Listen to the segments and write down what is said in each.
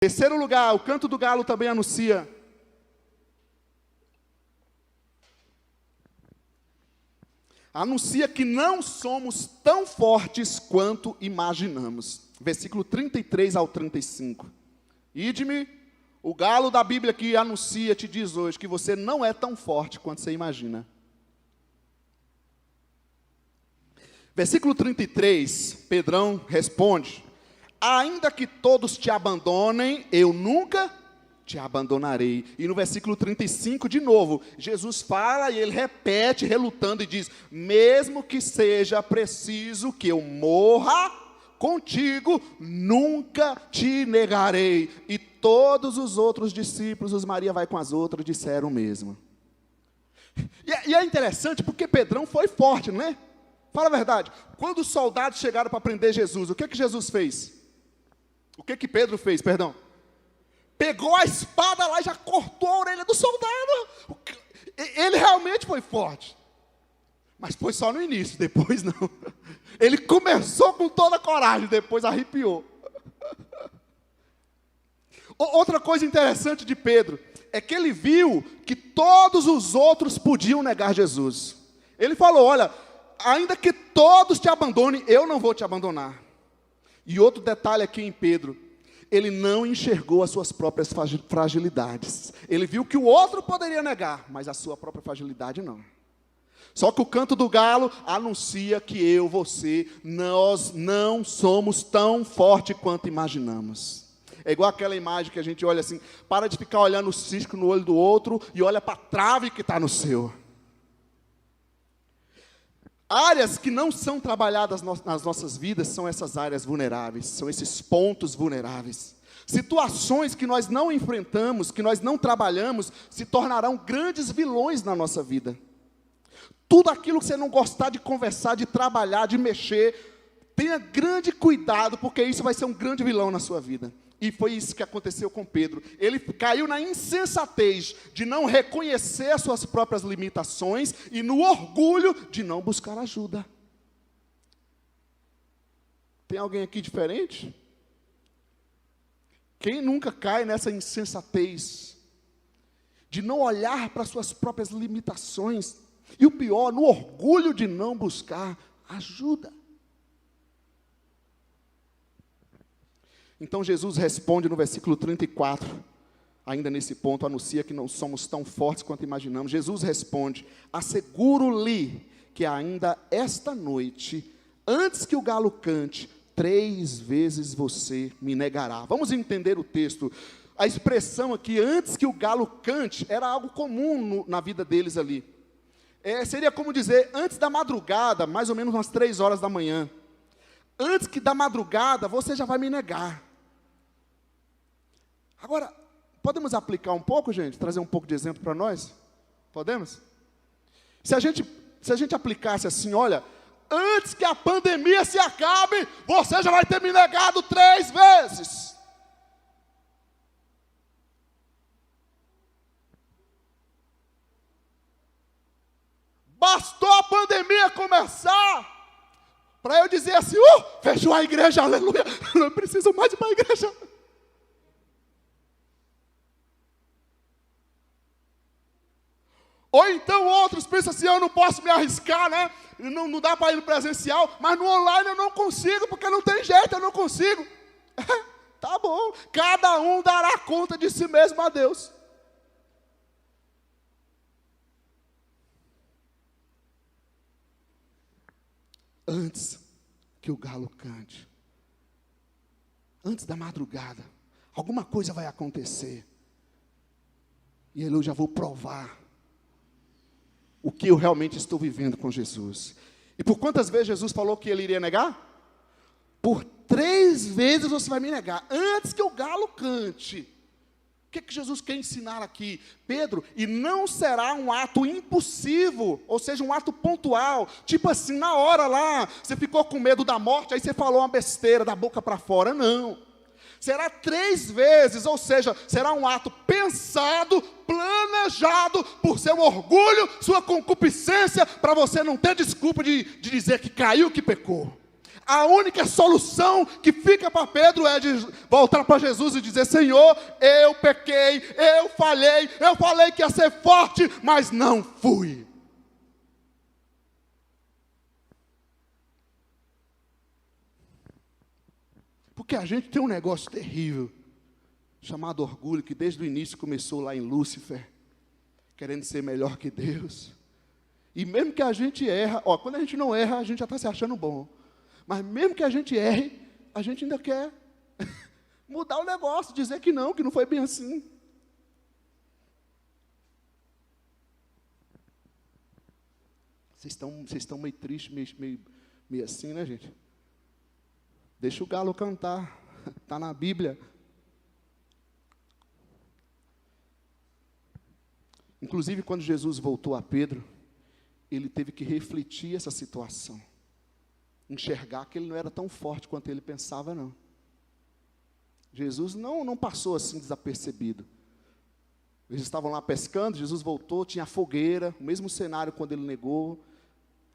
Terceiro lugar, o canto do galo também anuncia que não somos tão fortes quanto imaginamos. Versículo 33 ao 35. Ide-me, o galo da Bíblia que anuncia, te diz hoje que você não é tão forte quanto você imagina. Versículo 33, Pedrão responde: ainda que todos te abandonem, eu nunca te abandonarei. E no versículo 35, de novo, Jesus fala e ele repete, relutando, e diz: mesmo que seja preciso que eu morra contigo, nunca te negarei. E todos os outros discípulos, os Maria vai com as outras, disseram o mesmo. E é interessante porque Pedrão foi forte, não é? Fala a verdade. Quando os soldados chegaram para prender Jesus, o que Jesus fez? O que Pedro fez, perdão? Pegou a espada lá e já cortou a orelha do soldado. Ele realmente foi forte. Mas foi só no início, depois não. Ele começou com toda a coragem, depois arrepiou. Outra coisa interessante de Pedro é que ele viu que todos os outros podiam negar Jesus. Ele falou: olha, ainda que todos te abandonem, eu não vou te abandonar. E outro detalhe aqui em Pedro: ele não enxergou as suas próprias fragilidades. Ele viu que o outro poderia negar, mas a sua própria fragilidade não. Só que o canto do galo anuncia que eu, você, nós não somos tão fortes quanto imaginamos. É igual aquela imagem que a gente olha assim, para de ficar olhando o cisco no olho do outro e olha para a trave que está no seu. Áreas que não são trabalhadas nas nossas vidas são essas áreas vulneráveis, são esses pontos vulneráveis. Situações que nós não enfrentamos, que nós não trabalhamos, se tornarão grandes vilões na nossa vida. Tudo aquilo que você não gostar de conversar, de trabalhar, de mexer, tenha grande cuidado, porque isso vai ser um grande vilão na sua vida. E foi isso que aconteceu com Pedro. Ele caiu na insensatez de não reconhecer as suas próprias limitações e no orgulho de não buscar ajuda. Tem alguém aqui diferente? Quem nunca cai nessa insensatez de não olhar para as suas próprias limitações e o pior, no orgulho de não buscar ajuda? Então Jesus responde no versículo 34, ainda nesse ponto, anuncia que não somos tão fortes quanto imaginamos. Jesus responde: asseguro-lhe que ainda esta noite, antes que o galo cante, 3 vezes você me negará. Vamos entender o texto. A expressão aqui, antes que o galo cante, era algo comum na vida deles ali. Seria como dizer, antes da madrugada, mais ou menos umas 3 horas da manhã. Antes que da madrugada, você já vai me negar. Agora, podemos aplicar um pouco, gente? Trazer um pouco de exemplo para nós? Podemos? Se a gente aplicasse assim, olha, antes que a pandemia se acabe, você já vai ter me negado 3 vezes. Bastou a pandemia começar para eu dizer assim, fechou a igreja, aleluia, não preciso mais de uma igreja. Ou então outros pensam assim, eu não posso me arriscar, né? Não dá para ir no presencial, mas no online eu não consigo, porque não tem jeito, eu não consigo. Tá bom, cada um dará conta de si mesmo a Deus. Antes que o galo cante, antes da madrugada, alguma coisa vai acontecer. E eu já vou provar o que eu realmente estou vivendo com Jesus. E por quantas vezes Jesus falou que ele iria negar? Por 3 vezes você vai me negar, antes que o galo cante. O que Jesus quer ensinar aqui? Pedro, e não será um ato impulsivo, ou seja, um ato pontual, tipo assim, na hora lá, você ficou com medo da morte, aí você falou uma besteira da boca para fora, não. Será 3 vezes, ou seja, será um ato pensado, planejado, por seu orgulho, sua concupiscência, para você não ter desculpa de dizer que caiu, que pecou. A única solução que fica para Pedro é de voltar para Jesus e dizer: Senhor, eu pequei, eu falei que ia ser forte, mas não fui. Porque a gente tem um negócio terrível, chamado orgulho, que desde o início começou lá em Lúcifer, querendo ser melhor que Deus. E mesmo que a gente erra, quando a gente não erra, a gente já está se achando bom. Mas mesmo que a gente erre, a gente ainda quer mudar o negócio, dizer que não foi bem assim. Vocês estão meio tristes, meio assim, né, gente? Deixa o galo cantar, está na Bíblia. Inclusive, quando Jesus voltou a Pedro, ele teve que refletir essa situação. Enxergar que ele não era tão forte quanto ele pensava, não. Jesus não passou assim desapercebido. Eles estavam lá pescando, Jesus voltou, tinha fogueira, o mesmo cenário quando ele negou.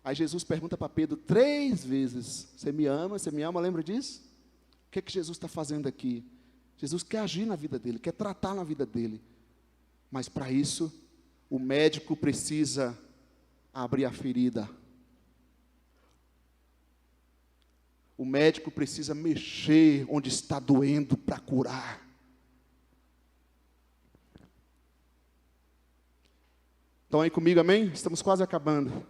Aí Jesus pergunta para Pedro 3 vezes: você me ama? Você me ama? Lembra disso? O que Jesus está fazendo aqui? Jesus quer agir na vida dele, quer tratar na vida dele. Mas para isso, o médico precisa abrir a ferida. O médico precisa mexer onde está doendo para curar. Estão aí comigo, amém? Estamos quase acabando.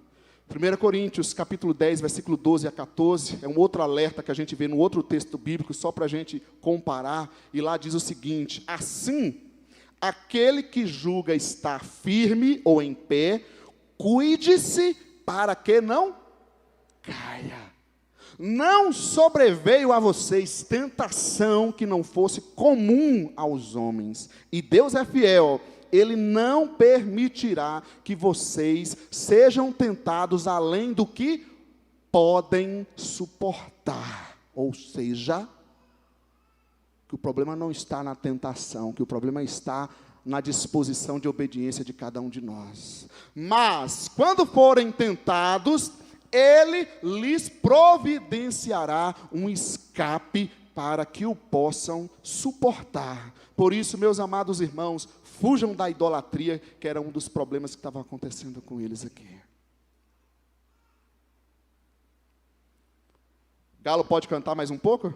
1 Coríntios, capítulo 10, versículo 12 a 14, é um outro alerta que a gente vê no outro texto bíblico, só para a gente comparar, e lá diz o seguinte: assim, aquele que julga estar firme ou em pé, cuide-se para que não caia. Não sobreveio a vocês tentação que não fosse comum aos homens, e Deus é fiel. Ele não permitirá que vocês sejam tentados além do que podem suportar. Ou seja, que o problema não está na tentação, que o problema está na disposição de obediência de cada um de nós. Mas, quando forem tentados, Ele lhes providenciará um escape para que o possam suportar. Por isso, meus amados irmãos, fujam da idolatria, que era um dos problemas que estava acontecendo com eles aqui. Galo pode cantar mais um pouco?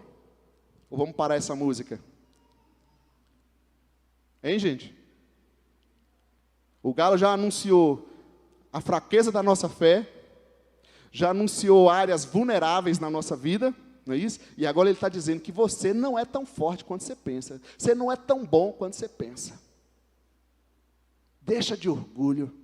Ou vamos parar essa música? Hein, gente? O Galo já anunciou a fraqueza da nossa fé, já anunciou áreas vulneráveis na nossa vida, não é isso? E agora ele está dizendo que você não é tão forte quanto você pensa. Você não é tão bom quanto você pensa. Deixa de orgulho.